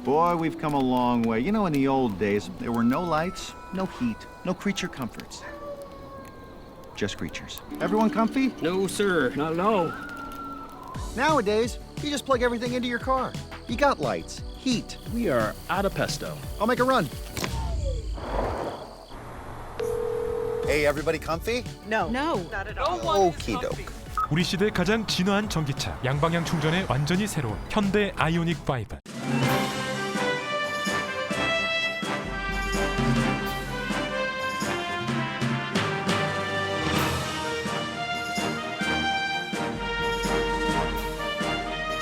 Boy, we've come a long way. You know, in the old days, there were no lights, no heat, no creature comforts. Just creatures. Everyone comfy? No, sir. Not at all. Nowadays, you just plug everything into your car. You got lights, heat. We are out of pesto. I'll make a run. Hey, everybody comfy? No. Okie doke. 우리 시대 가장 진화한 전기차, 양방향 충전에 완전히 새로운 현대 아이오닉 5.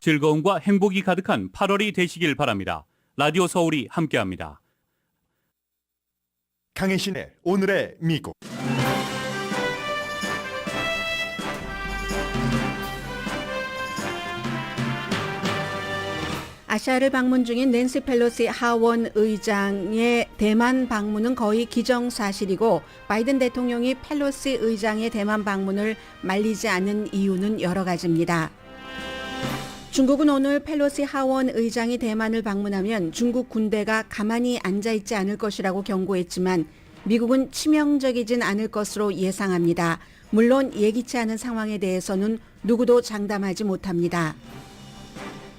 즐거움과 행복이 가득한 8월이 되시길 바랍니다. 라디오 서울이 함께합니다. 강혜신의 오늘의 미국. 아시아를 방문 중인 낸시 펠로시 하원 의장의 대만 방문은 거의 기정사실이고 바이든 대통령이 펠로시 의장의 대만 방문을 말리지 않는 이유는 여러 가지입니다. 중국은 오늘 펠로시 하원 의장이 대만을 방문하면 중국 군대가 가만히 앉아있지 않을 것이라고 경고했지만 미국은 치명적이진 않을 것으로 예상합니다. 물론 예기치 않은 상황에 대해서는 누구도 장담하지 못합니다.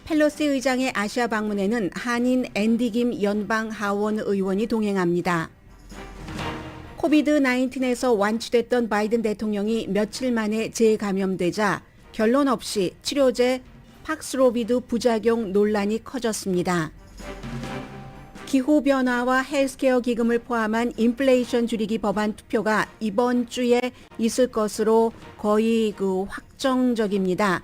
펠로시 의장의 아시아 방문에는 한인 앤디 김 연방 하원 의원이 동행합니다. 코비드-19에서 완치됐던 바이든 대통령이 며칠 만에 재감염되자 결론 없이 치료제 팍스로비드 부작용 논란이 커졌습니다. 기후변화와 헬스케어 기금을 포함한 인플레이션 줄이기 법안 투표가 이번 주에 있을 것으로 거의 확정적입니다.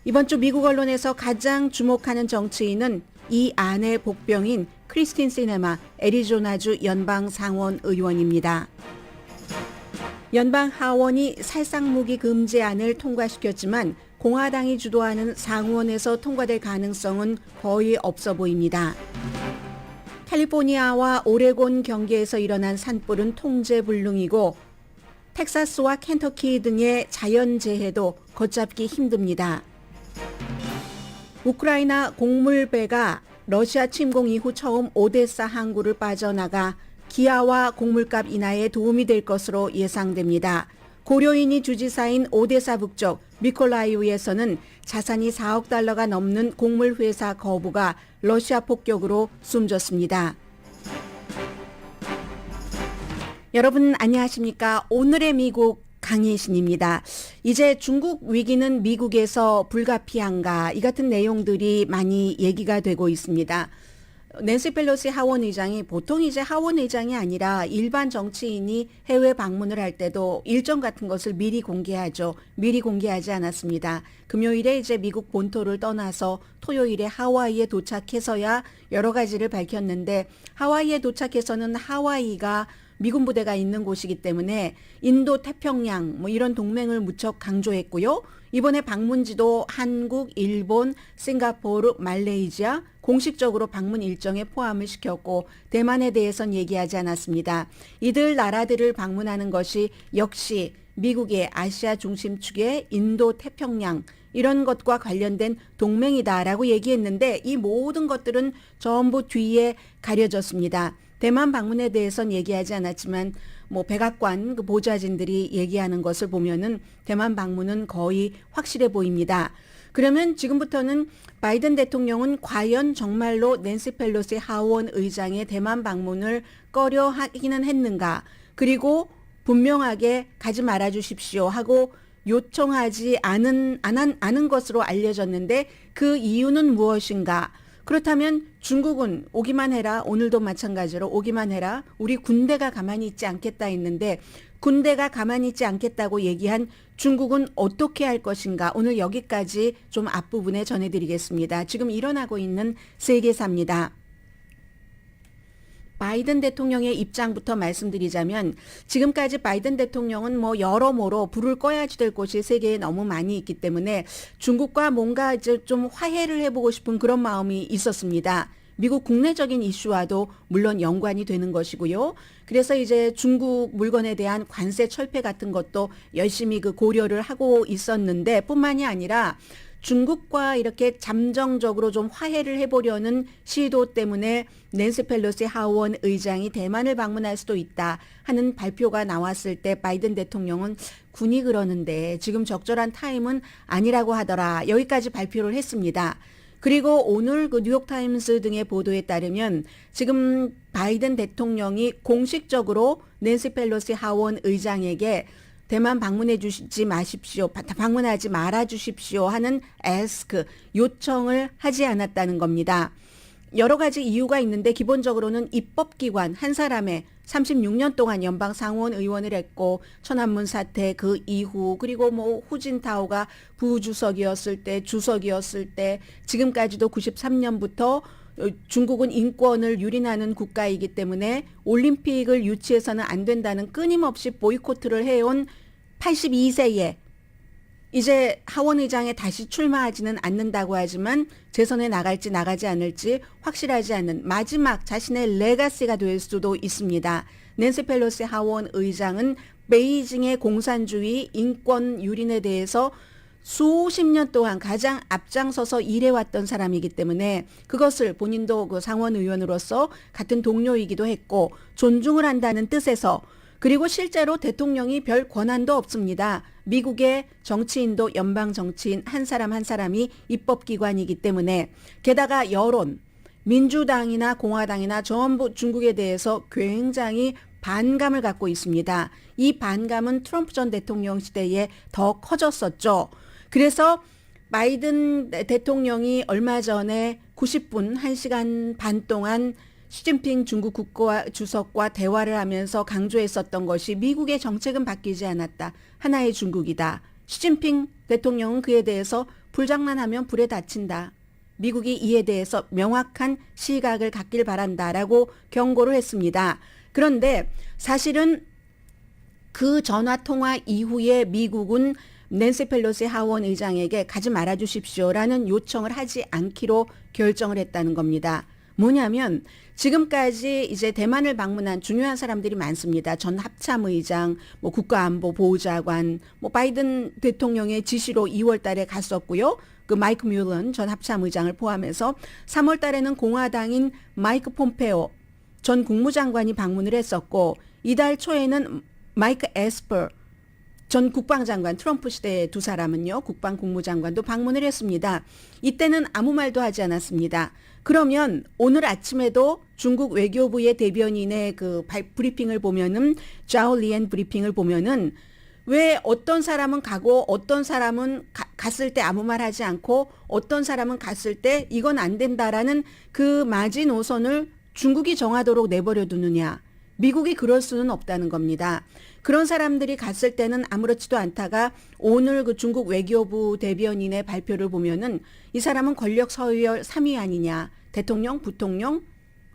이번 주 미국 언론에서 가장 주목하는 정치인은 이 안의 복병인 크리스틴 시네마 애리조나주 연방 상원 의원입니다. 연방 하원이 살상무기 금지안을 통과시켰지만 공화당이 주도하는 상원에서 통과될 가능성은 거의 없어 보입니다. 캘리포니아와 오레곤 경계에서 일어난 산불은 통제불능이고 텍사스와 켄터키 등의 자연재해도 걷잡기 힘듭니다. 우크라이나 곡물배가 러시아 침공 이후 처음 오데사 항구를 빠져나가 기아와 곡물값 인하에 도움이 될 것으로 예상됩니다. 고려인이 주지사인 오데사 북쪽 미콜라이우에서는 자산이 4억 달러가 넘는 곡물 회사 거부가 러시아 폭격으로 숨졌습니다. 여러분 안녕하십니까? 오늘의 미국 강혜신입니다. 이제 중국 위기는 미국에서 불가피한가? 이 같은 내용들이 많이 얘기가 되고 있습니다. 낸시 펠로시 하원 의장이 보통 이제 하원 의장이 아니라 일반 정치인이 해외 방문을 할 때도 일정 같은 것을 미리 공개하죠. 미리 공개하지 않았습니다. 금요일에 이제 미국 본토를 떠나서 토요일에 하와이에 도착해서야 여러 가지를 밝혔는데 하와이에 도착해서는 하와이가 미군 부대가 있는 곳이기 때문에 인도 태평양 이런 동맹을 무척 강조했고요. 이번에 방문지도 한국, 일본, 싱가포르, 말레이시아 공식적으로 방문 일정에 포함을 시켰고 대만에 대해선 얘기하지 않았습니다. 이들 나라들을 방문하는 것이 역시 미국의 아시아 중심축의 인도 태평양 이런 것과 관련된 동맹이다라고 얘기했는데 이 모든 것들은 전부 뒤에 가려졌습니다. 대만 방문에 대해서는 얘기하지 않았지만 백악관 보좌진들이 얘기하는 것을 보면은 대만 방문은 거의 확실해 보입니다. 그러면 지금부터는 바이든 대통령은 과연 정말로 낸시 펠로시 하원 의장의 대만 방문을 꺼려 하기는 했는가? 그리고 분명하게 가지 말아 주십시오 하고 요청하지 않은 것으로 알려졌는데 그 이유는 무엇인가? 그렇다면 중국은 오기만 해라. 오늘도 마찬가지로 오기만 해라. 우리 군대가 가만히 있지 않겠다 했는데 군대가 가만히 있지 않겠다고 얘기한 중국은 어떻게 할 것인가. 오늘 여기까지 좀 앞부분에 전해드리겠습니다. 지금 일어나고 있는 세계사입니다. 바이든 대통령의 입장부터 말씀드리자면 지금까지 바이든 대통령은 여러모로 불을 꺼야지 될 곳이 세계에 너무 많이 있기 때문에 중국과 뭔가 이제 좀 화해를 해보고 싶은 그런 마음이 있었습니다. 미국 국내적인 이슈와도 물론 연관이 되는 것이고요. 그래서 이제 중국 물건에 대한 관세 철폐 같은 것도 열심히 고려를 하고 있었는데 뿐만이 아니라 중국과 이렇게 잠정적으로 좀 화해를 해보려는 시도 때문에 낸시 펠로시 하원 의장이 대만을 방문할 수도 있다 하는 발표가 나왔을 때 바이든 대통령은 군이 그러는데 지금 적절한 타임은 아니라고 하더라. 여기까지 발표를 했습니다. 그리고 오늘 그 뉴욕타임스 등의 보도에 따르면 지금 바이든 대통령이 공식적으로 낸시 펠로시 하원 의장에게 대만 방문해 주시지 마십시오. 방문하지 말아 주십시오 하는 ask, 요청을 하지 않았다는 겁니다. 여러 가지 이유가 있는데 기본적으로는 입법기관 한 사람의 36년 동안 연방 상원 의원을 했고 천안문 사태 그 이후 그리고 뭐 후진타오가 부주석이었을 때 주석이었을 때 지금까지도 93년부터 중국은 인권을 유린하는 국가이기 때문에 올림픽을 유치해서는 안 된다는 끊임없이 보이콧을 해온 82세에 이제 하원 의장에 다시 출마하지는 않는다고 하지만 재선에 나갈지 나가지 않을지 확실하지 않는 마지막 자신의 레가시가 될 수도 있습니다. 낸시 펠로시 하원 의장은 베이징의 공산주의 인권 유린에 대해서 수십 년 동안 가장 앞장서서 일해왔던 사람이기 때문에 그것을 본인도 그 상원 의원으로서 같은 동료이기도 했고 존중을 한다는 뜻에서 그리고 실제로 대통령이 별 권한도 없습니다. 미국의 정치인도 연방 정치인 한 사람 한 사람이 입법기관이기 때문에 게다가 여론, 민주당이나 공화당이나 전부 중국에 대해서 굉장히 반감을 갖고 있습니다. 이 반감은 트럼프 전 대통령 시대에 더 커졌었죠. 그래서 바이든 대통령이 얼마 전에 90분, 1시간 반 동안 시진핑 중국 국가주석과 대화를 하면서 강조했었던 것이 미국의 정책은 바뀌지 않았다. 하나의 중국이다. 시진핑 대통령은 그에 대해서 불장난하면 불에 다친다. 미국이 이에 대해서 명확한 시각을 갖길 바란다라고 경고를 했습니다. 그런데 사실은 그 전화통화 이후에 미국은 낸시 펠로시 하원 의장에게 가지 말아 주십시오라는 요청을 하지 않기로 결정을 했다는 겁니다. 뭐냐면 지금까지 이제 대만을 방문한 중요한 사람들이 많습니다. 전 합참의장, 뭐 국가안보보좌관, 뭐 바이든 대통령의 지시로 2월 달에 갔었고요. 그 마이크 뮬런 전 합참의장을 포함해서 3월 달에는 공화당인 마이크 폼페오 전 국무장관이 방문을 했었고 이달 초에는 마이크 에스퍼 전 국방장관 트럼프 시대의 두 사람은요. 국방국무장관도 방문을 했습니다. 이때는 아무 말도 하지 않았습니다. 그러면 오늘 아침에도 중국 외교부의 대변인의 그 브리핑을 보면은 자오리엔 브리핑을 보면은 왜 어떤 사람은 가고 어떤 사람은 갔을 때 아무 말 하지 않고 어떤 사람은 갔을 때 이건 안 된다라는 그 마지노선을 중국이 정하도록 내버려 두느냐. 미국이 그럴 수는 없다는 겁니다. 그런 사람들이 갔을 때는 아무렇지도 않다가 오늘 그 중국 외교부 대변인의 발표를 보면은 이 사람은 권력 서열 3위 아니냐. 대통령, 부통령,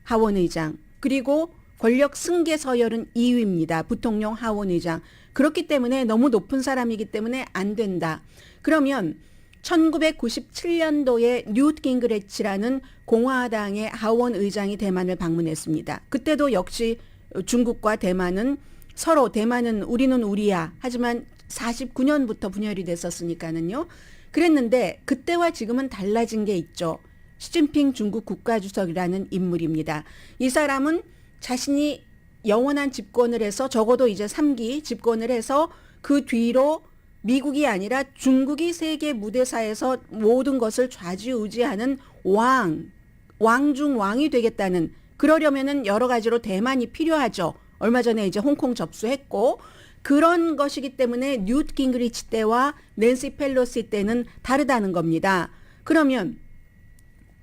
하원의장. 그리고 권력 승계 서열은 2위입니다. 부통령, 하원의장. 그렇기 때문에 너무 높은 사람이기 때문에 안 된다. 그러면 1997년도에 뉴트 깅그리치라는 공화당의 하원의장이 대만을 방문했습니다. 그때도 역시 중국과 대만은 서로 대만은 우리는 우리야. 하지만 49년부터 분열이 됐었으니까는요. 그랬는데 그때와 지금은 달라진 게 있죠. 시진핑 중국 국가주석이라는 인물입니다. 이 사람은 자신이 영원한 집권을 해서 적어도 이제 3기 집권을 해서 그 뒤로 미국이 아니라 중국이 세계 무대사에서 모든 것을 좌지우지하는 왕중 왕이 되겠다는 그러려면은 여러 가지로 대만이 필요하죠. 얼마 전에 이제 홍콩 접수했고 그런 것이기 때문에 뉴트 깅그리치 때와 낸시 펠로시 때는 다르다는 겁니다. 그러면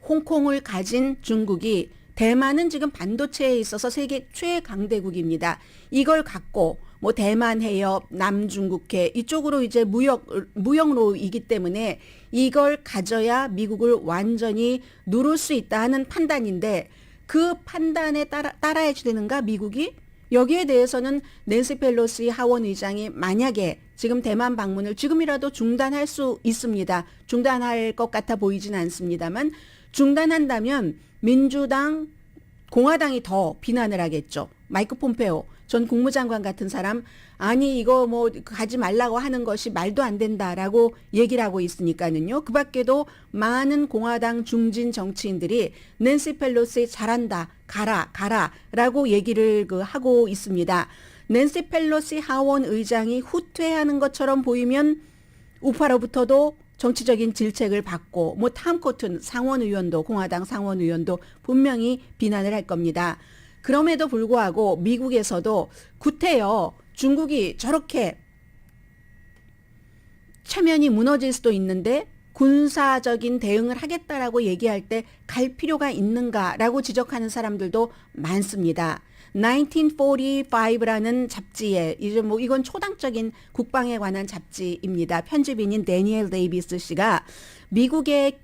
홍콩을 가진 중국이 대만은 지금 반도체에 있어서 세계 최강대국입니다. 이걸 갖고 뭐 대만 해협, 남중국해 이쪽으로 이제 무역로이기 때문에 이걸 가져야 미국을 완전히 누를 수 있다 하는 판단인데 그 판단에 따라야 되는가 미국이? 여기에 대해서는 낸시 펠로시 하원 의장이 만약에 지금 대만 방문을 지금이라도 중단할 수 있습니다. 중단할 것 같아 보이진 않습니다만 중단한다면 민주당, 공화당이 더 비난을 하겠죠. 마이크 폼페오 전 국무장관 같은 사람 아니 이거 뭐 가지 말라고 하는 것이 말도 안 된다라고 얘기를 하고 있으니까는요. 그 밖에도 많은 공화당 중진 정치인들이 낸시 펠로시 잘한다. 가라라고 얘기를 하고 있습니다. 낸시 펠로시 하원 의장이 후퇴하는 것처럼 보이면 우파로부터도 정치적인 질책을 받고 뭐 탐 코튼 상원의원도 공화당 상원의원도 분명히 비난을 할 겁니다. 그럼에도 불구하고 미국에서도 구태여 중국이 저렇게 체면이 무너질 수도 있는데 군사적인 대응을 하겠다라고 얘기할 때 갈 필요가 있는가라고 지적하는 사람들도 많습니다. 1945라는 잡지에 이제 뭐 이건 초당적인 국방에 관한 잡지입니다. 편집인인 데니엘 데이비스 씨가 미국의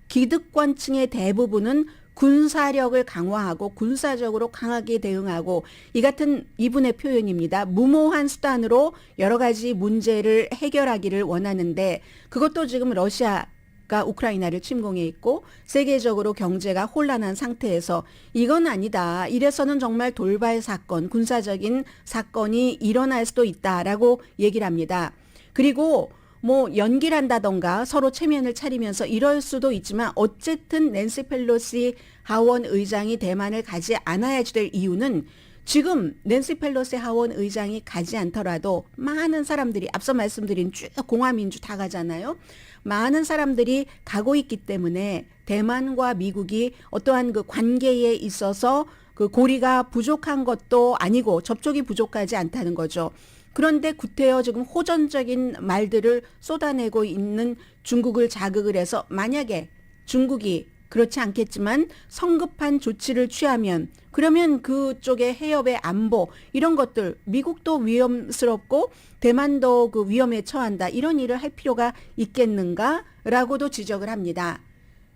기득권층의 대부분은 군사력을 강화하고 군사적으로 강하게 대응하고 이 같은 이분의 표현입니다. 무모한 수단으로 여러 가지 문제를 해결하기를 원하는데 그것도 지금 러시아가 우크라이나를 침공해 있고 세계적으로 경제가 혼란한 상태에서 이건 아니다. 이래서는 정말 돌발 사건, 군사적인 사건이 일어날 수도 있다라고 얘기를 합니다. 그리고 뭐 연기를 한다던가 서로 체면을 차리면서 이럴 수도 있지만 어쨌든 낸시 펠로시 하원 의장이 대만을 가지 않아야 될 이유는 지금 낸시 펠로시 하원 의장이 가지 않더라도 많은 사람들이 앞서 말씀드린 쭉 공화민주 다 가잖아요. 많은 사람들이 가고 있기 때문에 대만과 미국이 어떠한 그 관계에 있어서 그 고리가 부족한 것도 아니고 접촉이 부족하지 않다는 거죠. 그런데 구태여 지금 호전적인 말들을 쏟아내고 있는 중국을 자극을 해서 만약에 중국이 그렇지 않겠지만 성급한 조치를 취하면 그러면 그쪽의 해협의 안보 이런 것들 미국도 위험스럽고 대만도 그 위험에 처한다. 이런 일을 할 필요가 있겠는가라고도 지적을 합니다.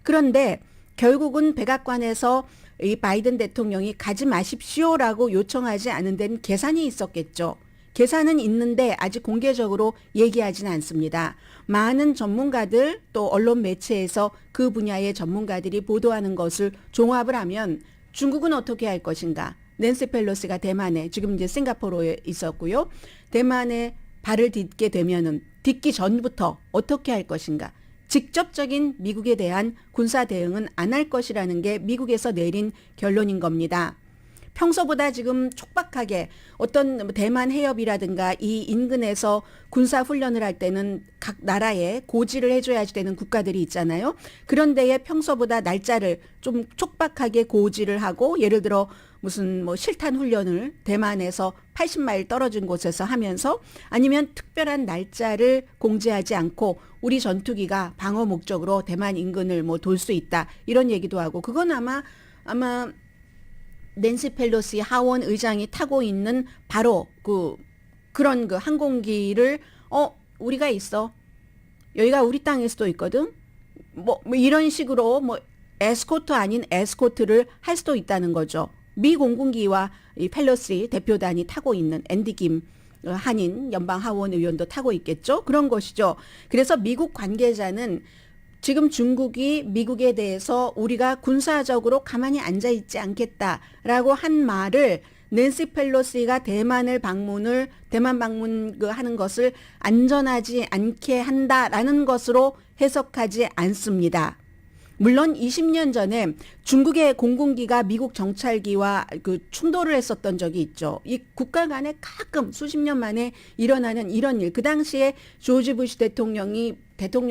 그런데 결국은 백악관에서 이 바이든 대통령이 가지 마십시오라고 요청하지 않은 데는 계산이 있었겠죠. 계산은 있는데 아직 공개적으로 얘기하지는 않습니다. 많은 전문가들 또 언론 매체에서 그 분야의 전문가들이 보도하는 것을 종합을 하면 중국은 어떻게 할 것인가. 낸시 펠로시가 대만에 지금 이제 싱가포르에 있었고요. 대만에 발을 딛게 되면은 딛기 전부터 어떻게 할 것인가. 직접적인 미국에 대한 군사 대응은 안 할 것이라는 게 미국에서 내린 결론인 겁니다. 평소보다 지금 촉박하게 어떤 대만 해협이라든가 이 인근에서 군사 훈련을 할 때는 각 나라에 고지를 해줘야지 되는 국가들이 있잖아요. 그런 데에 평소보다 날짜를 좀 촉박하게 고지를 하고 예를 들어 무슨 뭐 실탄 훈련을 대만에서 80마일 떨어진 곳에서 하면서 아니면 특별한 날짜를 공지하지 않고 우리 전투기가 방어 목적으로 대만 인근을 뭐 돌 수 있다. 이런 얘기도 하고 그건 아마 낸시 펠로시 하원 의장이 타고 있는 바로 그런 그 항공기를 우리가 있어. 여기가 우리 땅일 수도 있거든. 뭐 이런 식으로 뭐 에스코트 아닌 에스코트를 할 수도 있다는 거죠. 미 공군기와 이 펠로시 대표단이 타고 있는 앤디 김 한인 연방 하원 의원도 타고 있겠죠. 그런 것이죠. 그래서 미국 관계자는 지금 중국이 미국에 대해서 우리가 군사적으로 가만히 앉아있지 않겠다라고 한 말을 낸시 펠로시가 대만 방문 하는 것을 안전하지 않게 한다라는 것으로 해석하지 않습니다. 물론 20년 전에 중국의 공군기가 미국 정찰기와 그 충돌을 했었던 적이 있죠. 이 국가 간에 가끔 수십 년 만에 일어나는 이런 일. 그 당시에 조지 부시 대통령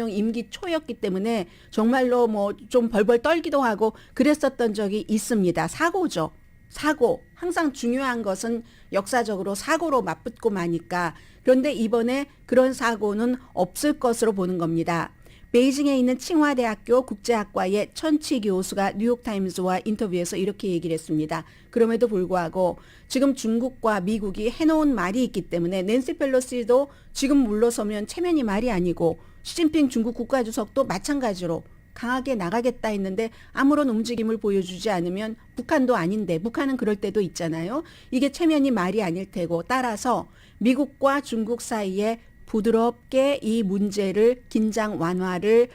임기 초였기 때문에 정말로 뭐 좀 벌벌 떨기도 하고 그랬었던 적이 있습니다. 사고죠. 사고. 항상 중요한 것은 역사적으로 사고로 맞붙고 마니까. 그런데 이번에 그런 사고는 없을 것으로 보는 겁니다. 베이징에 있는 칭화대학교 국제학과의 천치 교수가 뉴욕타임스와 인터뷰에서 이렇게 얘기를 했습니다. 그럼에도 불구하고 지금 중국과 미국이 해놓은 말이 있기 때문에 낸시 펠로시도 지금 물러서면 체면이 말이 아니고 시진핑 중국 국가주석도 마찬가지로 강하게 나가겠다 했는데 아무런 움직임을 보여주지 않으면 북한도 아닌데 북한은 그럴 때도 있잖아요. 이게 체면이 말이 아닐 테고 따라서 미국과 중국 사이에 부드럽게 이 문제를 긴장 완화를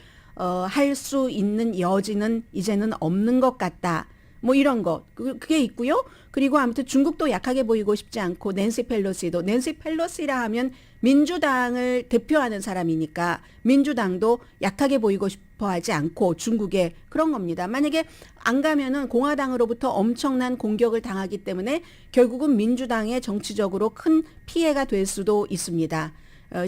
할 수 있는 여지는 이제는 없는 것 같다. 뭐 이런 것 그게 있고요. 그리고 아무튼 중국도 약하게 보이고 싶지 않고 낸시 펠로시라 하면 민주당을 대표하는 사람이니까 민주당도 약하게 보이고 싶어 하지 않고 중국에 그런 겁니다. 만약에 안 가면은 공화당으로부터 엄청난 공격을 당하기 때문에 결국은 민주당에 정치적으로 큰 피해가 될 수도 있습니다.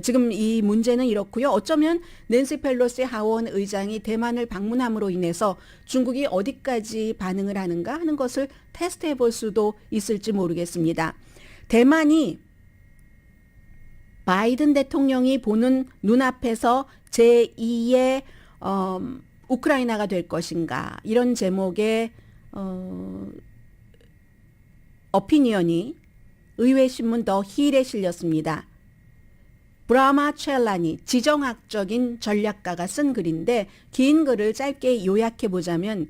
지금 이 문제는 이렇고요. 어쩌면 낸시 펠로시 하원 의장이 대만을 방문함으로 인해서 중국이 어디까지 반응을 하는가 하는 것을 테스트해 볼 수도 있을지 모르겠습니다. 대만이 바이든 대통령이 보는 눈앞에서 제2의 우크라이나가 될 것인가 이런 제목의 어피니언이 의회신문 더 힐에 실렸습니다. 브라마 첼라니 지정학적인 전략가가 쓴 글인데 긴 글을 짧게 요약해 보자면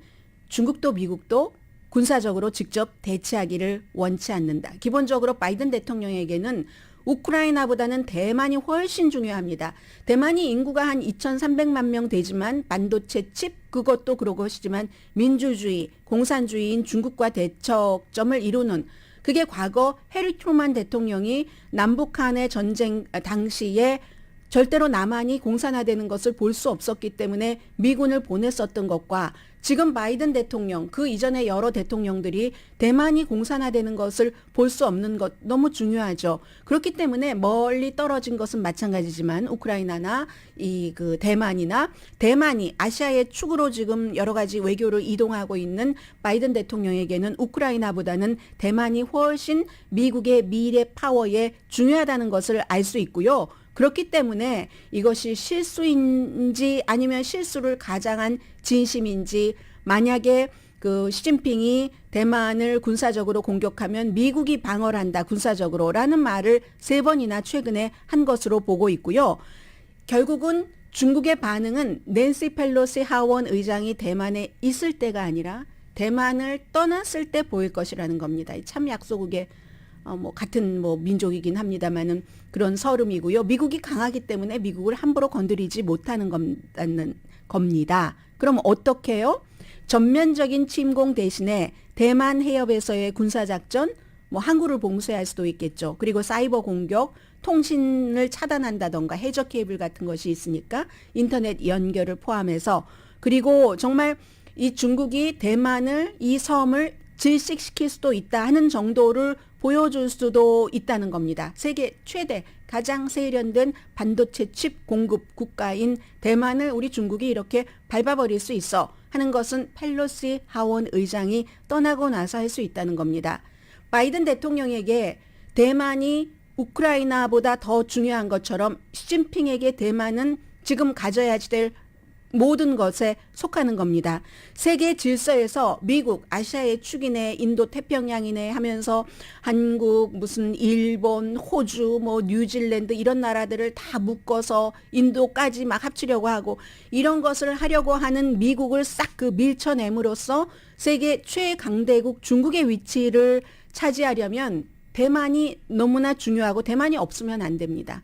중국도 미국도 군사적으로 직접 대치하기를 원치 않는다. 기본적으로 바이든 대통령에게는 우크라이나보다는 대만이 훨씬 중요합니다. 대만이 인구가 한 2,300만 명 되지만 반도체 칩 그것도 그런 것이지만 민주주의, 공산주의인 중국과 대척점을 이루는 그게 과거 해리 트루만 대통령이 남북한의 전쟁 당시에 절대로 남한이 공산화되는 것을 볼 수 없었기 때문에 미군을 보냈었던 것과 지금 바이든 대통령 그 이전에 여러 대통령들이 대만이 공산화되는 것을 볼 수 없는 것 너무 중요하죠. 그렇기 때문에 멀리 떨어진 것은 마찬가지지만 우크라이나나 그 대만이 아시아의 축으로 지금 여러 가지 외교를 이동하고 있는 바이든 대통령에게는 우크라이나보다는 대만이 훨씬 미국의 미래 파워에 중요하다는 것을 알 수 있고요. 그렇기 때문에 이것이 실수인지 아니면 실수를 가장한 진심인지 만약에 그 시진핑이 대만을 군사적으로 공격하면 미국이 방어를 한다 군사적으로라는 말을 3번이나 최근에 한 것으로 보고 있고요. 결국은 중국의 반응은 낸시 펠로시 하원 의장이 대만에 있을 때가 아니라 대만을 떠났을 때 보일 것이라는 겁니다. 참 약소국의 같은 민족이긴 합니다만은 그런 서름이고요. 미국이 강하기 때문에 미국을 함부로 건드리지 못하는 겁니다. 그럼 어떻게 해요? 전면적인 침공 대신에 대만 해협에서의 군사작전, 항구를 봉쇄할 수도 있겠죠. 그리고 사이버 공격, 통신을 차단한다던가 해저 케이블 같은 것이 있으니까 인터넷 연결을 포함해서 그리고 정말 이 중국이 대만을 이 섬을 질식시킬 수도 있다 하는 정도를 보여줄 수도 있다는 겁니다. 세계 최대 가장 세련된 반도체 칩 공급 국가인 대만을 우리 중국이 이렇게 밟아버릴 수 있어 하는 것은 펠로시 하원 의장이 떠나고 나서 할 수 있다는 겁니다. 바이든 대통령에게 대만이 우크라이나보다 더 중요한 것처럼 시진핑에게 대만은 지금 가져야 될 모든 것에 속하는 겁니다. 세계 질서에서 미국, 아시아의 축이네, 인도 태평양이네 하면서 한국, 무슨 일본, 호주, 뉴질랜드 이런 나라들을 다 묶어서 인도까지 막 합치려고 하고 이런 것을 하려고 하는 미국을 싹 밀쳐냄으로써 세계 최강대국 중국의 위치를 차지하려면 대만이 너무나 중요하고 대만이 없으면 안 됩니다.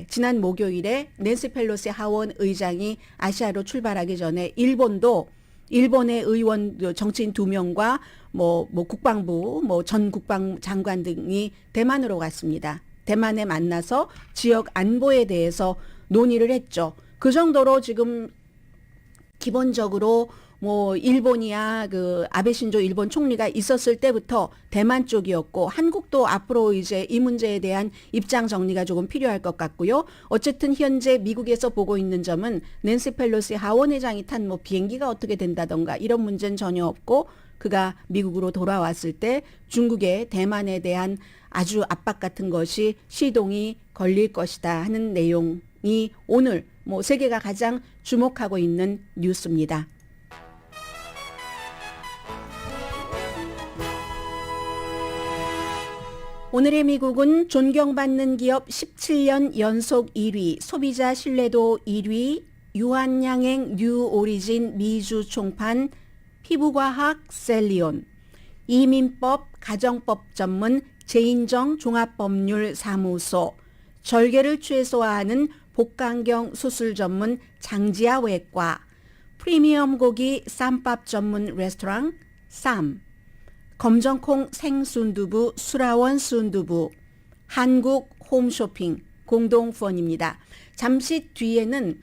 지난 목요일에 낸시 펠로시 하원 의장이 아시아로 출발하기 전에 일본의 의원 정치인 2명과 국방부 전 국방장관 등이 대만으로 갔습니다. 대만에 만나서 지역 안보에 대해서 논의를 했죠. 그 정도로 지금 기본적으로 일본이야 아베 신조 일본 총리가 있었을 때부터 대만 쪽이었고 한국도 앞으로 이제 이 문제에 대한 입장 정리가 조금 필요할 것 같고요. 어쨌든 현재 미국에서 보고 있는 점은 낸시 펠로시 하원 의장이 탄 비행기가 어떻게 된다던가 이런 문제는 전혀 없고 그가 미국으로 돌아왔을 때 중국의 대만에 대한 아주 압박 같은 것이 시동이 걸릴 것이다 하는 내용이 오늘 세계가 가장 주목하고 있는 뉴스입니다. 오늘의 미국은 존경받는 기업 17년 연속 1위, 소비자 신뢰도 1위, 유한양행 뉴 오리진 미주 총판, 피부과학 셀리온, 이민법 가정법 전문 제인정 종합법률 사무소, 절개를 최소화하는 복강경 수술 전문 장지아 외과, 프리미엄 고기 쌈밥 전문 레스토랑 쌈, 검정콩 생순두부 수라원 순두부, 한국 홈쇼핑 공동 후원입니다. 잠시 뒤에는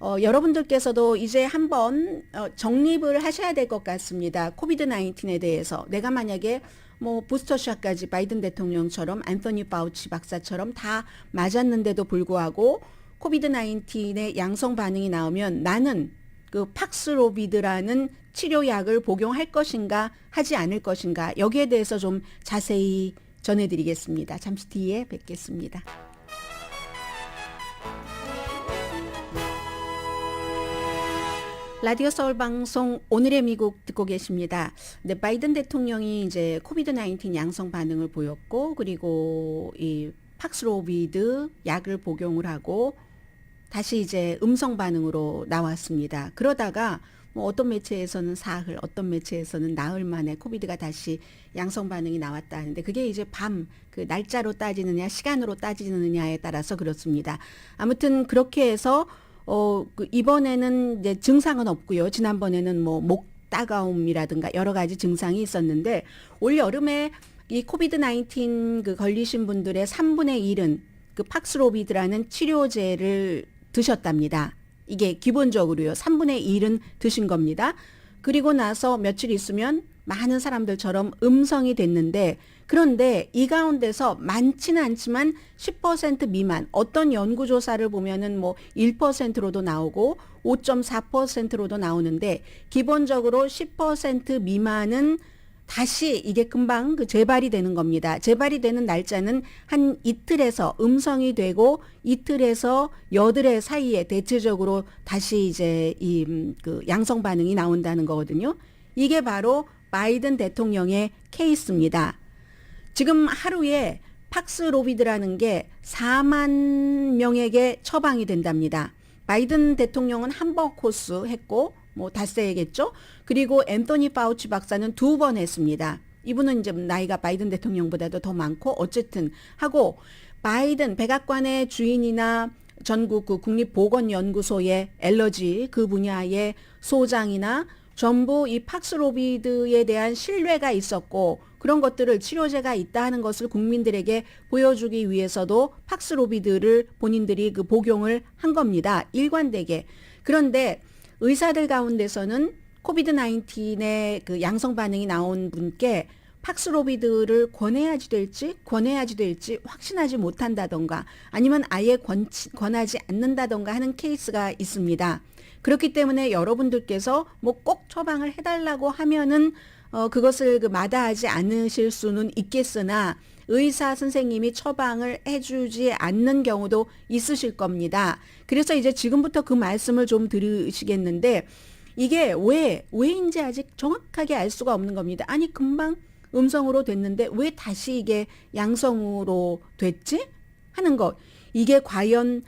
여러분들께서도 이제 한번 정립을 하셔야 될 것 같습니다. 코비드 19에 대해서 내가 만약에 뭐 부스터샷까지 바이든 대통령처럼 앤서니 파우치 박사처럼 다 맞았는데도 불구하고 코비드 19의 양성 반응이 나오면 나는 그 팍스로비드라는 치료약을 복용할 것인가 하지 않을 것인가 여기에 대해서 좀 자세히 전해드리겠습니다. 잠시 뒤에 뵙겠습니다. 라디오 서울 방송 오늘의 미국 듣고 계십니다. 근데 바이든 대통령이 이제 코비드 19 양성 반응을 보였고 그리고 이 팍스로비드 약을 복용을 하고 다시 이제 음성 반응으로 나왔습니다. 그러다가 뭐 어떤 매체에서는 사흘, 어떤 매체에서는 나흘 만에 코비드가 다시 양성 반응이 나왔다 하는데 그게 이제 그 날짜로 따지느냐 시간으로 따지느냐에 따라서 그렇습니다. 아무튼 그렇게 해서 이번에는 이제 증상은 없고요. 지난번에는 뭐 목 따가움이라든가 여러 가지 증상이 있었는데 올 여름에 이 코비드 19 그 걸리신 분들의 3분의 1은 그 팍스로비드라는 치료제를 드셨답니다. 이게 기본적으로요. 3분의 1은 드신 겁니다. 그리고 나서 며칠 있으면 많은 사람들처럼 음성이 됐는데 그런데 이 가운데서 많지는 않지만 10% 미만 어떤 연구조사를 보면은 뭐 1%로도 나오고 5.4%로도 나오는데 기본적으로 10% 미만은 다시 이게 금방 그 재발이 되는 겁니다. 재발이 되는 날짜는 한 이틀에서 음성이 되고 이틀에서 여드레 사이에 대체적으로 다시 이제 그 양성 반응이 나온다는 거거든요. 이게 바로 바이든 대통령의 케이스입니다. 지금 하루에 팍스로비드라는 게 4만 명에게 처방이 된답니다. 바이든 대통령은 한 번 코스 했고 뭐 닷새겠죠. 그리고 앤서니 파우치 박사는 2번 했습니다. 이분은 이제 나이가 바이든 대통령보다도 더 많고 어쨌든 하고 바이든 백악관의 주인이나 전국 그 국립보건연구소의 엘러지 그 분야의 소장이나 전부 이 팍스로비드에 대한 신뢰가 있었고 그런 것들을 치료제가 있다 하는 것을 국민들에게 보여주기 위해서도 팍스로비드를 본인들이 그 복용을 한 겁니다. 일관되게. 그런데 의사들 가운데서는 코비드 19의 그 양성 반응이 나온 분께 팍스로비드를 권해야지 될지 확신하지 못한다던가 아니면 아예 권하지 않는다던가 하는 케이스가 있습니다. 그렇기 때문에 여러분들께서 뭐 꼭 처방을 해달라고 하면은 그것을 그 마다하지 않으실 수는 있겠으나 의사 선생님이 처방을 해주지 않는 경우도 있으실 겁니다. 그래서 이제 지금부터 그 말씀을 좀 들으시겠는데 이게 왜인지 아직 정확하게 알 수가 없는 겁니다. 아니 금방 음성으로 됐는데 왜 다시 이게 양성으로 됐지? 하는 것. 이게 과연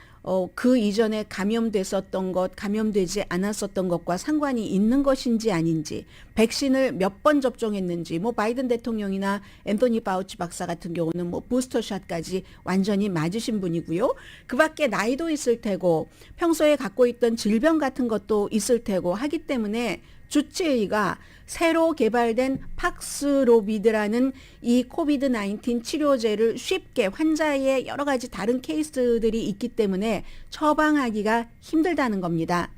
그 이전에 감염됐었던 것, 감염되지 않았었던 것과 상관이 있는 것인지 아닌지, 백신을 몇 번 접종했는지, 뭐 바이든 대통령이나 앤서니 파우치 박사 같은 경우는 뭐 부스터샷까지 완전히 맞으신 분이고요. 그 밖에 나이도 있을 테고, 평소에 갖고 있던 질병 같은 것도 있을 테고 하기 때문에 주치의가 새로 개발된 팍스로비드라는 이 코비드 19 치료제를 쉽게 환자의 여러 가지 다른 케이스들이 있기 때문에 처방하기가 힘들다는 겁니다.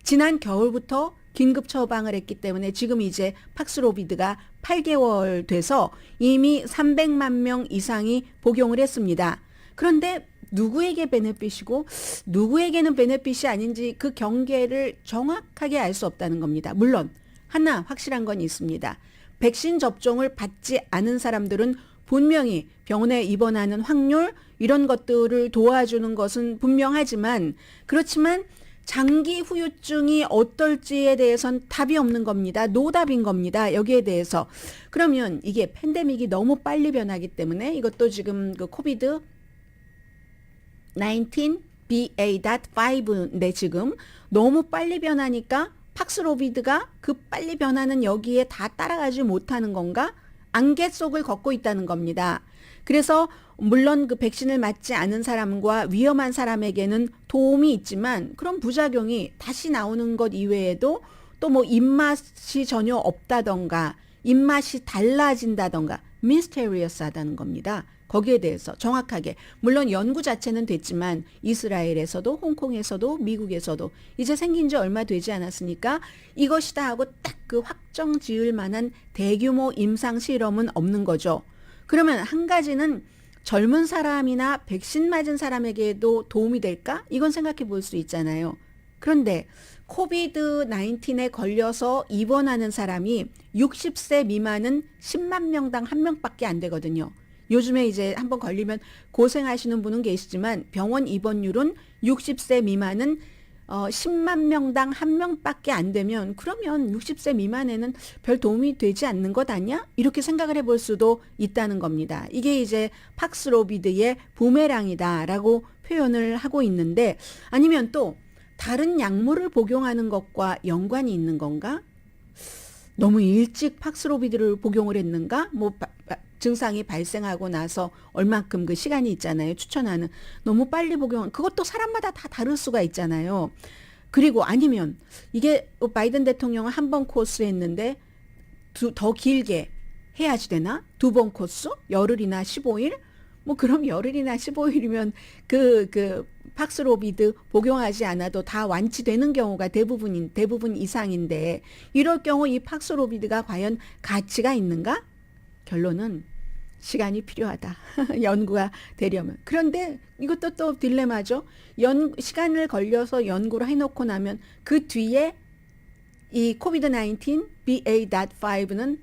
지난 겨울부터 긴급 처방을 했기 때문에 지금 이제 팍스로비드가 8개월 돼서 이미 300만 명 이상이 복용을 했습니다. 그런데 누구에게 베네핏이고 누구에게는 베네핏이 아닌지 그 경계를 정확하게 알 수 없다는 겁니다. 물론 하나 확실한 건 있습니다. 백신 접종을 받지 않은 사람들은 분명히 병원에 입원하는 확률 이런 것들을 도와주는 것은 분명하지만 그렇지만 장기 후유증이 어떨지에 대해선 답이 없는 겁니다. 노답인 겁니다. 여기에 대해서. 그러면 이게 팬데믹이 너무 빨리 변하기 때문에 이것도 지금 그 코비드 19 BA.5인데 지금 너무 빨리 변하니까 팍스로비드가 그 빨리 변하는 여기에 다 따라가지 못하는 건가? 안개 속을 걷고 있다는 겁니다. 그래서 물론 그 백신을 맞지 않은 사람과 위험한 사람에게는 도움이 있지만 그런 부작용이 다시 나오는 것 이외에도 또 뭐 입맛이 전혀 없다던가 입맛이 달라진다던가 미스테리어스하다는 겁니다. 거기에 대해서 정확하게 물론 연구 자체는 됐지만 이스라엘에서도 홍콩에서도 미국에서도 이제 생긴 지 얼마 되지 않았으니까 이것이다 하고 딱 그 확정 지을 만한 대규모 임상 실험은 없는 거죠. 그러면 한 가지는 젊은 사람이나 백신 맞은 사람에게도 도움이 될까? 이건 생각해 볼 수 있잖아요. 그런데 코비드 19에 걸려서 입원하는 사람이 60세 미만은 10만 명당 1명밖에 안 되거든요. 요즘에 이제 한번 걸리면 고생하시는 분은 계시지만 병원 입원율은 60세 미만은 10만 명당 1명밖에 안 되면 그러면 60세 미만에는 별 도움이 되지 않는 것 아니야? 이렇게 생각을 해볼 수도 있다는 겁니다. 이게 이제 팍스로비드의 부메랑이다라고 표현을 하고 있는데 아니면 또 다른 약물을 복용하는 것과 연관이 있는 건가? 너무 일찍 팍스로비드를 복용을 했는가? 뭐 증상이 발생하고 나서 얼마큼 그 시간이 있잖아요. 추천하는. 너무 빨리 복용. 그것도 사람마다 다 다를 수가 있잖아요. 그리고 아니면 이게 바이든 대통령은 한 번 코스 했는데 더 길게 해야지 되나? 2번 코스? 열흘이나 15일? 뭐 그럼 열흘이나 15일이면 그 팍스로비드 복용하지 않아도 다 완치되는 경우가 대부분 이상인데 이럴 경우 이 팍스로비드가 과연 가치가 있는가? 결론은 시간이 필요하다. 연구가 되려면. 그런데 이것도 또 딜레마죠. 시간을 걸려서 연구를 해놓고 나면 그 뒤에 이 코비드-19 BA.5는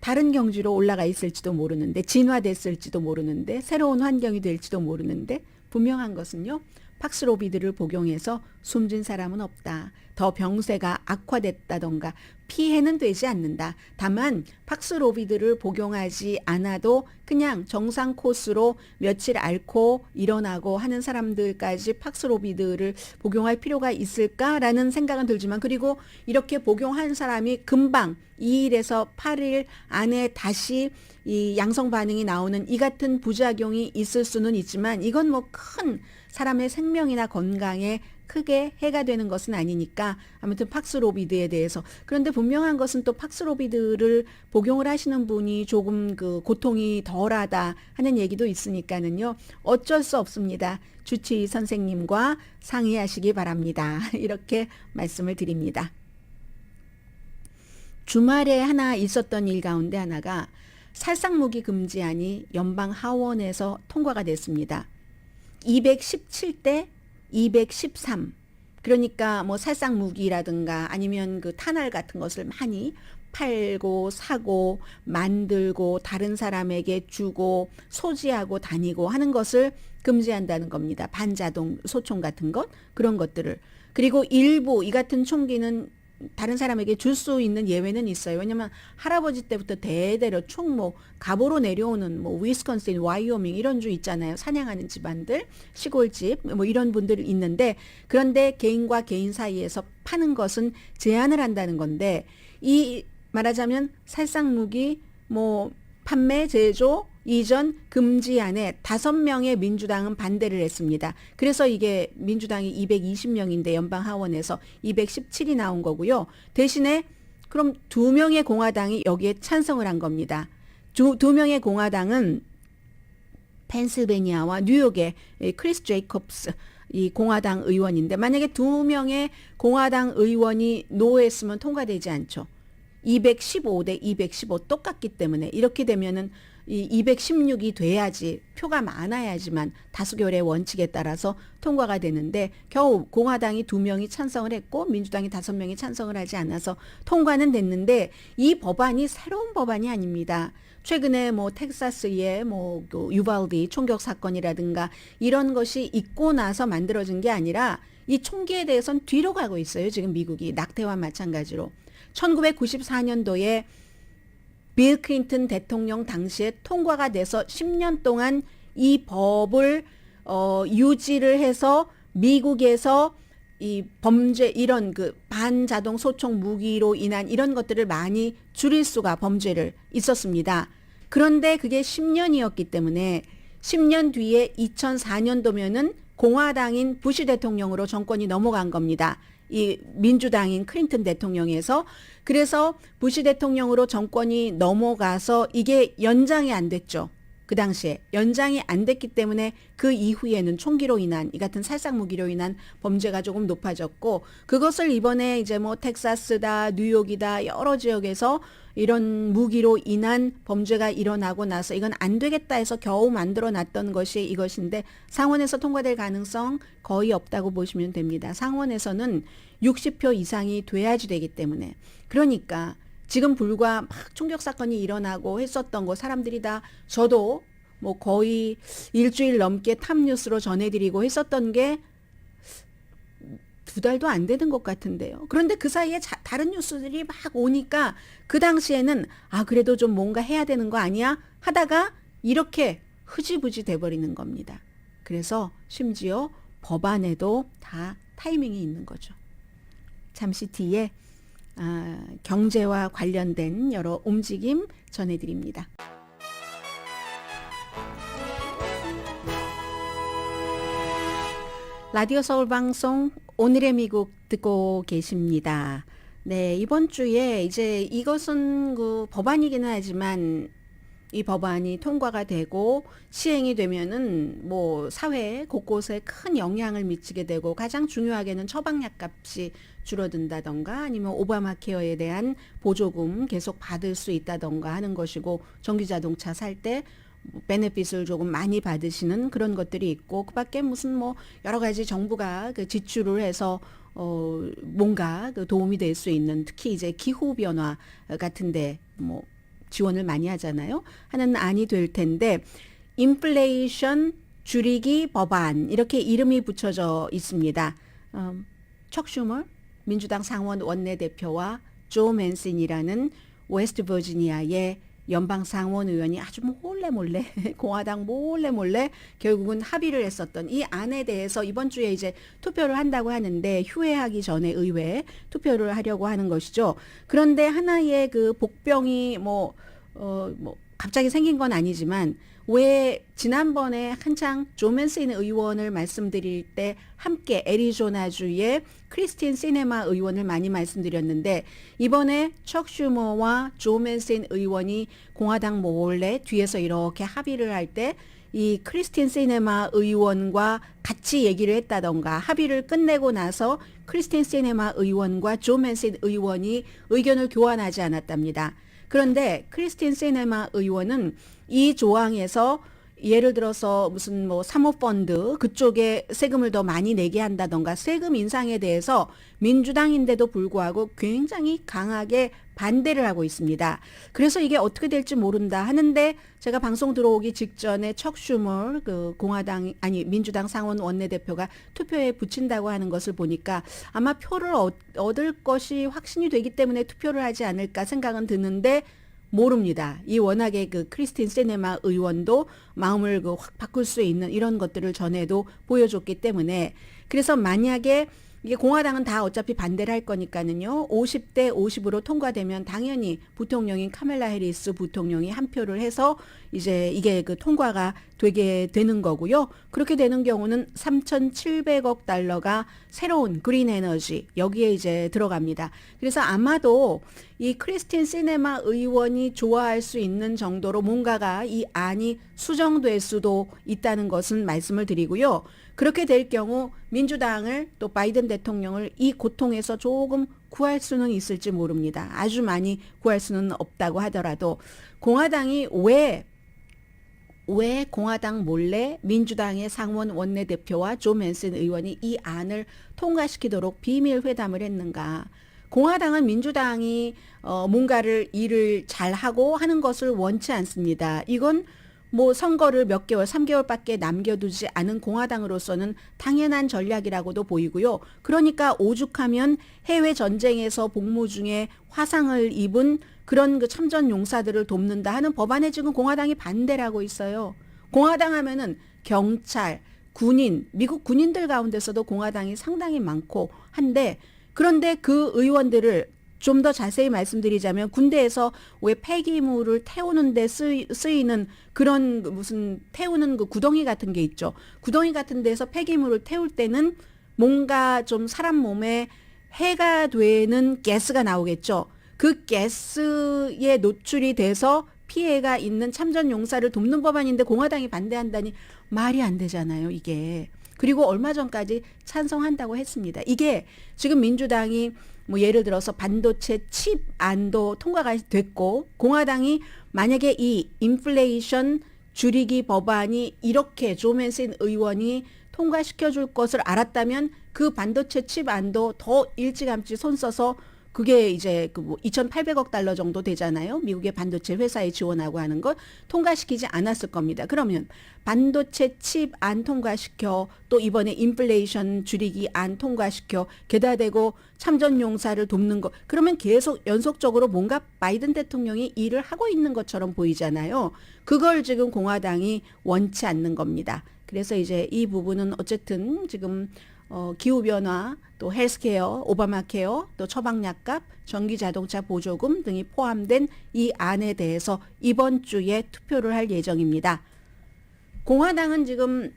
다른 경지로 올라가 있을지도 모르는데 진화됐을지도 모르는데 새로운 환경이 될지도 모르는데 분명한 것은요. 팍스로비드를 복용해서 숨진 사람은 없다. 더 병세가 악화됐다던가 피해는 되지 않는다. 다만 팍스로비드를 복용하지 않아도 그냥 정상 코스로 며칠 앓고 일어나고 하는 사람들까지 팍스로비드를 복용할 필요가 있을까라는 생각은 들지만 그리고 이렇게 복용한 사람이 금방 2일에서 8일 안에 다시 이 양성 반응이 나오는 이 같은 부작용이 있을 수는 있지만 이건 뭐 큰 사람의 생명이나 건강에 크게 해가 되는 것은 아니니까 아무튼 팍스로비드에 대해서 그런데 분명한 것은 또 팍스로비드를 복용을 하시는 분이 조금 그 고통이 덜하다 하는 얘기도 있으니까는요 어쩔 수 없습니다. 주치의 선생님과 상의하시기 바랍니다. 이렇게 말씀을 드립니다. 주말에 하나 있었던 일 가운데 하나가 살상무기 금지안이 연방 하원에서 통과가 됐습니다. 217대 213. 그러니까 뭐 살상 무기라든가 아니면 그 탄알 같은 것을 많이 팔고 사고 만들고 다른 사람에게 주고 소지하고 다니고 하는 것을 금지한다는 겁니다. 반자동 소총 같은 것 그런 것들을. 그리고 일부 이 같은 총기는 다른 사람에게 줄 수 있는 예외는 있어요. 왜냐면 할아버지 때부터 대대로 총 뭐 갑오로 내려오는 뭐 위스콘신, 와이오밍 이런 주 있잖아요. 사냥하는 집안들, 시골집 뭐 이런 분들이 있는데 그런데 개인과 개인 사이에서 파는 것은 제한을 한다는 건데 이 말하자면 살상 무기 뭐 판매, 제조, 이전 금지안에 5명의 민주당은 반대를 했습니다. 그래서 이게 민주당이 220명인데 연방 하원에서 217이 나온 거고요. 대신에 그럼 2명의 공화당이 여기에 찬성을 한 겁니다. 두 명의 공화당은 펜실베니아와 뉴욕의 크리스 제이콥스 이 공화당 의원인데 만약에 2명의 공화당 의원이 노했으면 통과되지 않죠. 215대 215 똑같기 때문에 이렇게 되면은 이 216이 돼야지 표가 많아야지만 다수결의 원칙에 따라서 통과가 되는데 겨우 공화당이 2명이 찬성을 했고 민주당이 5명이 찬성을 하지 않아서 통과는 됐는데 이 법안이 새로운 법안이 아닙니다. 최근에 뭐 텍사스의 뭐 유발디 총격 사건이라든가 이런 것이 있고 나서 만들어진 게 아니라 이 총기에 대해서는 뒤로 가고 있어요. 지금 미국이 낙태와 마찬가지로 1994년도에 빌 클린턴 대통령 당시에 통과가 돼서 10년 동안 이 법을 유지를 해서 미국에서 이 범죄 이런 그 반자동 소총 무기로 인한 이런 것들을 많이 줄일 수가 범죄를 있었습니다. 그런데 그게 10년이었기 때문에 10년 뒤에 2004년도면은 공화당인 부시 대통령으로 정권이 넘어간 겁니다. 이 민주당인 클린턴 대통령에서. 그래서 부시 대통령으로 정권이 넘어가서 이게 연장이 안 됐죠. 그 당시에 연장이 안 됐기 때문에 그 이후에는 총기로 인한 이 같은 살상 무기로 인한 범죄가 조금 높아졌고, 그것을 이번에 이제 뭐 텍사스다 뉴욕이다 여러 지역에서 이런 무기로 인한 범죄가 일어나고 나서 이건 안 되겠다 해서 겨우 만들어 놨던 것이 이것인데, 상원에서 통과될 가능성 거의 없다고 보시면 됩니다. 상원에서는 60표 이상이 돼야지 되기 때문에. 그러니까 지금 불과 막 총격 사건이 일어나고 했었던 거 사람들이 다, 저도 뭐 거의 일주일 넘게 탑뉴스로 전해드리고 했었던 게 2달도 안 되는 것 같은데요. 그런데 그 사이에 다른 뉴스들이 막 오니까 그 당시에는 그래도 좀 뭔가 해야 되는 거 아니야 하다가 이렇게 흐지부지 돼버리는 겁니다. 그래서 심지어 법안에도 다 타이밍이 있는 거죠. 잠시 뒤에 경제와 관련된 여러 움직임 전해드립니다. 라디오 서울 방송 오늘의 미국 듣고 계십니다. 네, 이번 주에 이제 이것은 그 법안이기는 하지만 이 법안이 통과가 되고 시행이 되면은 뭐 사회 곳곳에 큰 영향을 미치게 되고, 가장 중요하게는 처방약 값이 줄어든다던가 아니면 오바마 케어에 대한 보조금 계속 받을 수 있다던가 하는 것이고, 전기 자동차 살 때 베네핏을 조금 많이 받으시는 그런 것들이 있고, 그 밖에 무슨 뭐 여러 가지 정부가 그 지출을 해서 뭔가 그 도움이 될 수 있는, 특히 이제 기후 변화 같은데 뭐 지원을 많이 하잖아요. 하는 안이 될 텐데, 인플레이션 줄이기 법안 이렇게 이름이 붙여져 있습니다. 척 슈머 민주당 상원 원내대표와 조 맨슨이라는 웨스트 버지니아의 연방 상원 의원이 아주 몰래 공화당 몰래 결국은 합의를 했었던 이 안에 대해서 이번 주에 이제 투표를 한다고 하는데, 휴회하기 전에 의회에 투표를 하려고 하는 것이죠. 그런데 하나의 그 복병이 갑자기 생긴 건 아니지만, 왜 지난번에 한창 조 맨슨 의원을 말씀드릴 때 함께 애리조나주의 크리스틴 시네마 의원을 많이 말씀드렸는데, 이번에 척 슈머와 조 맨슨 의원이 공화당 몰래 뒤에서 이렇게 합의를 할 때 이 크리스틴 시네마 의원과 같이 얘기를 했다던가, 합의를 끝내고 나서 크리스틴 시네마 의원과 조 맨슨 의원이 의견을 교환하지 않았답니다. 그런데 크리스틴 시네마 의원은 이 조항에서 예를 들어서 무슨 뭐 사모펀드 그쪽에 세금을 더 많이 내게 한다던가 세금 인상에 대해서 민주당인데도 불구하고 굉장히 강하게 반대를 하고 있습니다. 그래서 이게 어떻게 될지 모른다 하는데, 제가 방송 들어오기 직전에 척 슈머 그 민주당 상원 원내대표가 투표에 붙인다고 하는 것을 보니까 아마 표를 얻을 것이 확신이 되기 때문에 투표를 하지 않을까 생각은 드는데, 모릅니다. 이 워낙에 그 크리스틴 시네마 의원도 마음을 확 바꿀 수 있는 이런 것들을 전에도 보여줬기 때문에, 그래서 만약에 이게 공화당은 다 어차피 반대를 할 거니까는요, 50대 50으로 통과되면 당연히 부통령인 카멜라 해리스 부통령이 한 표를 해서 이제 이게 그 통과가 되게 되는 거고요. 그렇게 되는 경우는 3,700억 달러가 새로운 그린 에너지 여기에 이제 들어갑니다. 그래서 아마도 이 크리스틴 시네마 의원이 좋아할 수 있는 정도로 뭔가가 이 안이 수정될 수도 있다는 것은 말씀을 드리고요. 그렇게 될 경우 민주당을 또 바이든 대통령을 이 고통에서 조금 구할 수는 있을지 모릅니다. 아주 많이 구할 수는 없다고 하더라도, 공화당이 왜 공화당 몰래 민주당의 상원 원내대표와 조 맨슨 의원이 이 안을 통과시키도록 비밀 회담을 했는가? 공화당은 민주당이 뭔가를 일을 잘하고 하는 것을 원치 않습니다. 이건 뭐 선거를 몇 개월, 3개월밖에 남겨두지 않은 공화당으로서는 당연한 전략이라고도 보이고요. 그러니까 오죽하면 해외 전쟁에서 복무 중에 화상을 입은 그런 그 참전 용사들을 돕는다 하는 법안에 지금 공화당이 반대를 하고 있어요. 공화당 하면은 경찰, 군인, 미국 군인들 가운데서도 공화당이 상당히 많고 한데, 그런데 그 의원들을 좀 더 자세히 말씀드리자면 군대에서 왜 폐기물을 태우는데 쓰이는 그런 무슨 태우는 그 구덩이 같은 게 있죠. 구덩이 같은 데서 폐기물을 태울 때는 뭔가 좀 사람 몸에 해가 되는 가스가 나오겠죠. 그 가스에 노출이 돼서 피해가 있는 참전 용사를 돕는 법안인데 공화당이 반대한다니 말이 안 되잖아요, 이게. 그리고 얼마 전까지 찬성한다고 했습니다. 이게 지금 민주당이 뭐 예를 들어서 반도체 칩 안도 통과가 됐고 공화당이 만약에 이 인플레이션 줄이기 법안이 이렇게 조 맨신 의원이 통과시켜 줄 것을 알았다면 그 반도체 칩 안도 더 일찌감치 손 써서 그게 이제 그 뭐 2,800억 달러 정도 되잖아요. 미국의 반도체 회사에 지원하고 하는 걸 통과시키지 않았을 겁니다. 그러면 반도체 칩 안 통과시켜 또 이번에 인플레이션 줄이기 안 통과시켜 게다 대고 참전 용사를 돕는 거 그러면 계속 연속적으로 뭔가 바이든 대통령이 일을 하고 있는 것처럼 보이잖아요. 그걸 지금 공화당이 원치 않는 겁니다. 그래서 이제 이 부분은 어쨌든 지금 기후변화, 또 헬스케어, 오바마케어, 또 처방약값, 전기자동차 보조금 등이 포함된 이 안에 대해서 이번 주에 투표를 할 예정입니다. 공화당은 지금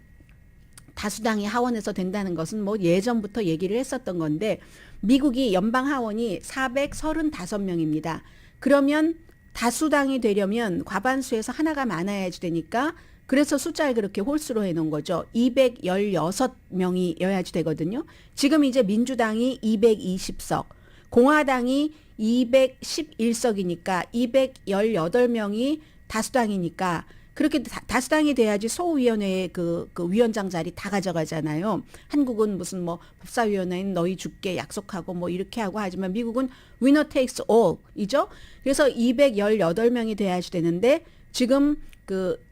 다수당이 하원에서 된다는 것은 뭐 예전부터 얘기를 했었던 건데 미국이 연방 하원이 435명입니다. 그러면 다수당이 되려면 과반수에서 하나가 많아야지 되니까 그래서 숫자를 그렇게 홀수로 해놓은 거죠. 216명이 여야지 되거든요. 지금 이제 민주당이 220석, 공화당이 211석이니까 218명이 다수당이니까 그렇게 다수당이 돼야지 소위원회의 그 위원장 자리 다 가져가잖아요. 한국은 무슨 뭐 법사위원회는 너희 줄게 약속하고 뭐 이렇게 하고 하지만 미국은 winner takes all 이죠. 그래서 218명이 돼야지 되는데 지금 그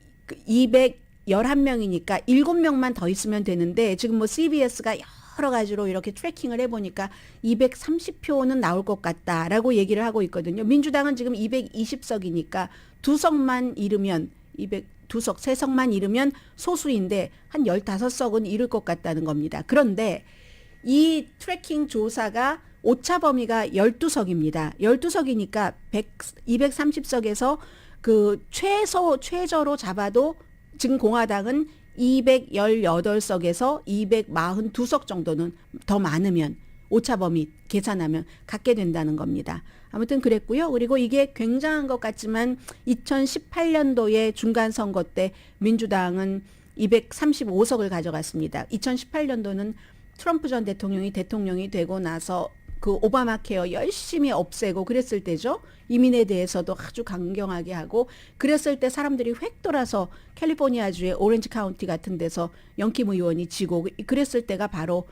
211명이니까 7명만 더 있으면 되는데 지금 뭐 CBS가 여러 가지로 이렇게 트래킹을 해보니까 230표는 나올 것 같다라고 얘기를 하고 있거든요. 민주당은 지금 220석이니까 2석만 잃으면 202석, 3석만 잃으면 소수인데 한 15석은 잃을 것 같다는 겁니다. 그런데 이 트래킹 조사가 오차 범위가 12석입니다. 12석이니까 230석에서 그 최저로 잡아도 지금 공화당은 218석에서 242석 정도는 더 많으면 오차범위 계산하면 갖게 된다는 겁니다. 아무튼 그랬고요. 그리고 이게 굉장한 것 같지만 2018년도에 중간선거 때 민주당은 235석을 가져갔습니다. 2018년도는 트럼프 전 대통령이 되고 나서 그 오바마 케어 열심히 없애고 그랬을 때죠. 이민에 대해서도 아주 강경하게 하고 그랬을 때 사람들이 획 돌아서 캘리포니아주의 오렌지 카운티 같은 데서 영킴 의원이 지고 그랬을 때가 바로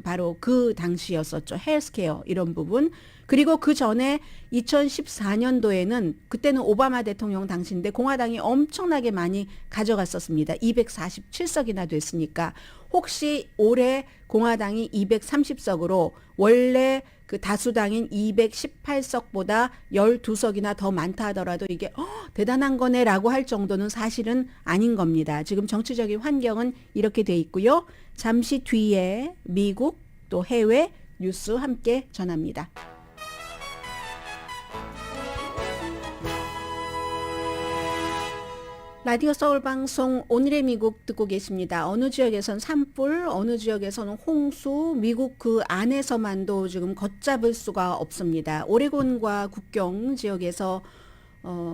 바로 그 당시였었죠. 헬스케어 이런 부분. 그리고 그 전에 2014년도에는 그때는 오바마 대통령 당시인데 공화당이 엄청나게 많이 가져갔었습니다. 247석이나 됐으니까 혹시 올해 공화당이 230석으로 원래 그 다수당인 218석보다 12석이나 더 많다 하더라도 이게 대단한 거네라고 할 정도는 사실은 아닌 겁니다. 지금 정치적인 환경은 이렇게 돼 있고요. 잠시 뒤에 미국 또 해외 뉴스 함께 전합니다. 라디오 서울 방송 오늘의 미국 듣고 계십니다. 어느 지역에선 산불, 어느 지역에서는 홍수, 미국 그 안에서만도 지금 걷잡을 수가 없습니다. 오레곤과 국경 지역에서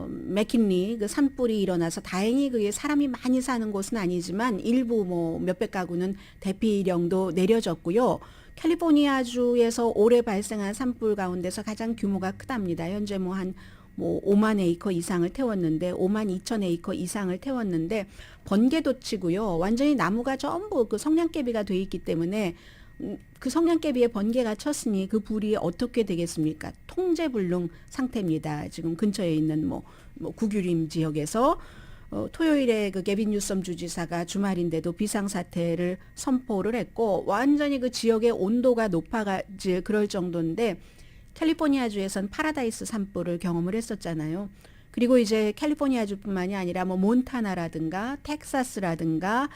맥킨리 그 산불이 일어나서 다행히 그게 사람이 많이 사는 곳은 아니지만 일부 뭐 몇백 가구는 대피령도 내려졌고요. 캘리포니아주에서 올해 발생한 산불 가운데서 가장 규모가 크답니다. 현재 뭐 5만 에이커 이상을 태웠는데 5만 2천 에이커 이상을 태웠는데 번개도 치고요. 완전히 나무가 전부 그 성냥개비가 돼 있기 때문에 그 성냥개비에 번개가 쳤으니 그 불이 어떻게 되겠습니까? 통제불능 상태입니다. 지금 근처에 있는 뭐 구규림 지역에서 토요일에 그 게빈 뉴섬 주지사가 주말인데도 비상사태를 선포를 했고 완전히 그 지역의 온도가 높아질 그럴 정도인데 캘리포니아주에선 파라다이스 산불을 경험을 했었잖아요. 그리고 이제 캘리포니아주뿐만이 아니라 뭐 몬타나라든가 텍사스라든가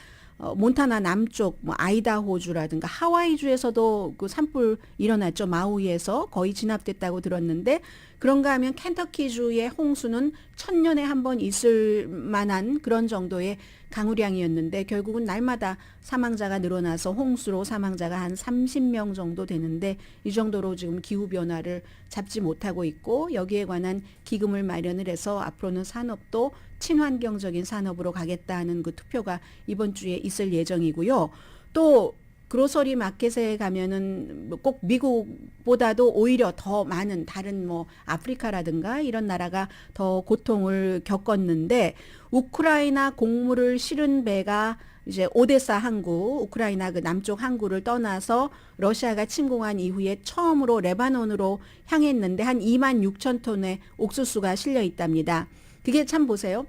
몬타나 남쪽 뭐 아이다호주라든가 하와이주에서도 그 산불 일어났죠. 마우이에서 거의 진압됐다고 들었는데 그런가 하면 켄터키주의 홍수는 1000년에 한 번 있을 만한 그런 정도의 강우량이었는데 결국은 날마다 사망자가 늘어나서 홍수로 사망자가 한 30명 정도 되는데 이 정도로 지금 기후변화를 잡지 못하고 있고 여기에 관한 기금을 마련을 해서 앞으로는 산업도 친환경적인 산업으로 가겠다는 그 투표가 이번 주에 있을 예정이고요. 또 그로서리 마켓에 가면은 꼭 미국보다도 오히려 더 많은 다른 뭐 아프리카라든가 이런 나라가 더 고통을 겪었는데 우크라이나 곡물을 실은 배가 이제 오데사 항구, 우크라이나 그 남쪽 항구를 떠나서 러시아가 침공한 이후에 처음으로 레바논으로 향했는데 한 26,000톤의 옥수수가 실려 있답니다. 그게 참 보세요.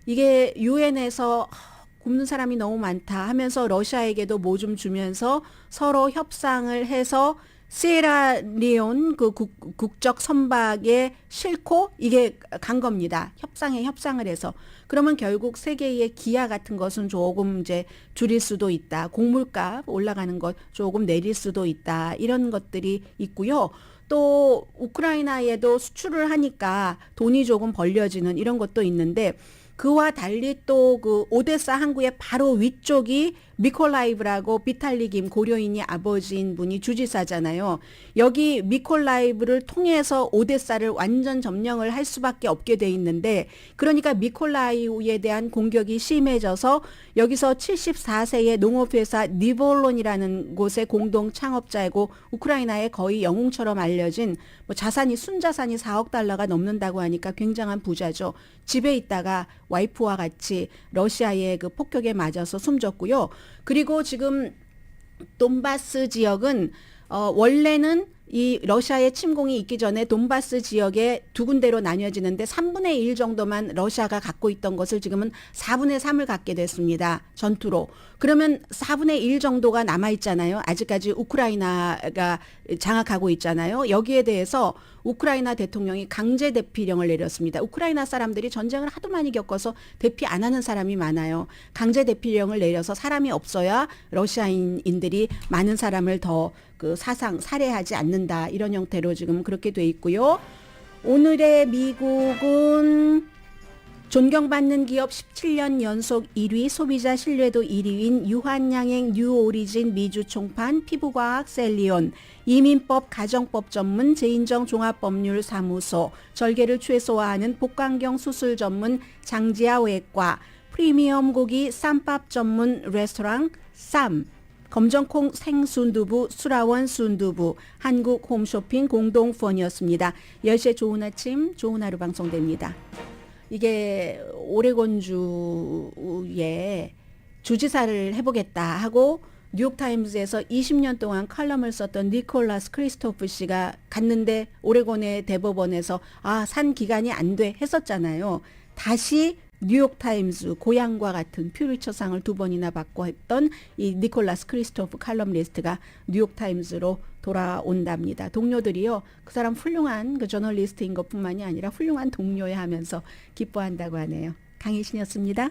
이게 유엔에서 굶는 사람이 너무 많다 하면서 러시아에게도 뭐 좀 주면서 서로 협상을 해서 시에라리온 그 국적 선박에 싣고 이게 간 겁니다. 협상을 해서. 그러면 결국 세계의 기아 같은 것은 조금 이제 줄일 수도 있다. 곡물값 올라가는 것 조금 내릴 수도 있다. 이런 것들이 있고요. 또 우크라이나에도 수출을 하니까 돈이 조금 벌려지는 이런 것도 있는데 그와 달리 또 그 오데사 항구의 바로 위쪽이 미콜라이브라고 비탈리 김 고려인이 아버지인 분이 주지사잖아요. 여기 미콜라이브를 통해서 오데사를 완전 점령을 할 수밖에 없게 돼 있는데 그러니까 미콜라이브에 대한 공격이 심해져서 여기서 74세의 농업회사 니볼론이라는 곳의 공동 창업자이고 우크라이나의 거의 영웅처럼 알려진 뭐 자산이 순자산이 4억 달러가 넘는다고 하니까 굉장한 부자죠. 집에 있다가 와이프와 같이 러시아의 그 폭격에 맞아서 숨졌고요. 그리고 지금 돈바스 지역은 원래는 이 러시아의 침공이 있기 전에 돈바스 지역에 두 군데로 나뉘어지는데 3분의 1 정도만 러시아가 갖고 있던 것을 지금은 4분의 3을 갖게 됐습니다. 전투로. 그러면 4분의 1 정도가 남아있잖아요. 아직까지 우크라이나가 장악하고 있잖아요. 여기에 대해서 우크라이나 대통령이 강제 대피령을 내렸습니다. 우크라이나 사람들이 전쟁을 하도 많이 겪어서 대피 안 하는 사람이 많아요. 강제 대피령을 내려서 사람이 없어야 러시아인들이 많은 사람을 더 그 살해하지 않는다. 이런 형태로 지금 그렇게 돼 있고요. 오늘의 미국은 존경받는 기업 17년 연속 1위, 소비자 신뢰도 1위인 유한양행 뉴오리진 미주 총판 피부과학 셀리온, 이민법 가정법 전문 제인정 종합법률사무소, 절개를 최소화하는 복강경 수술 전문 장지아 외과, 프리미엄 고기 쌈밥 전문 레스토랑 쌈, 검정콩 생순두부, 수라원 순두부, 한국 홈쇼핑 공동후원이었습니다. 10시에 좋은 아침, 좋은 하루 방송됩니다. 이게 오레곤주에 주지사를 해보겠다 하고 뉴욕타임즈에서 20년 동안 칼럼을 썼던 니콜라스 크리스토프 씨가 갔는데 오레곤의 대법원에서 산 기간이 안 돼 했었잖아요. 다시 뉴욕타임즈 고향과 같은 퓨리처상을 2번이나 받고 했던 이 니콜라스 크리스토프 칼럼니스트가 뉴욕타임즈로 돌아온답니다. 동료들이요. 그 사람 훌륭한 그 저널리스트인 것뿐만이 아니라 훌륭한 동료야 하면서 기뻐한다고 하네요. 강혜신이었습니다.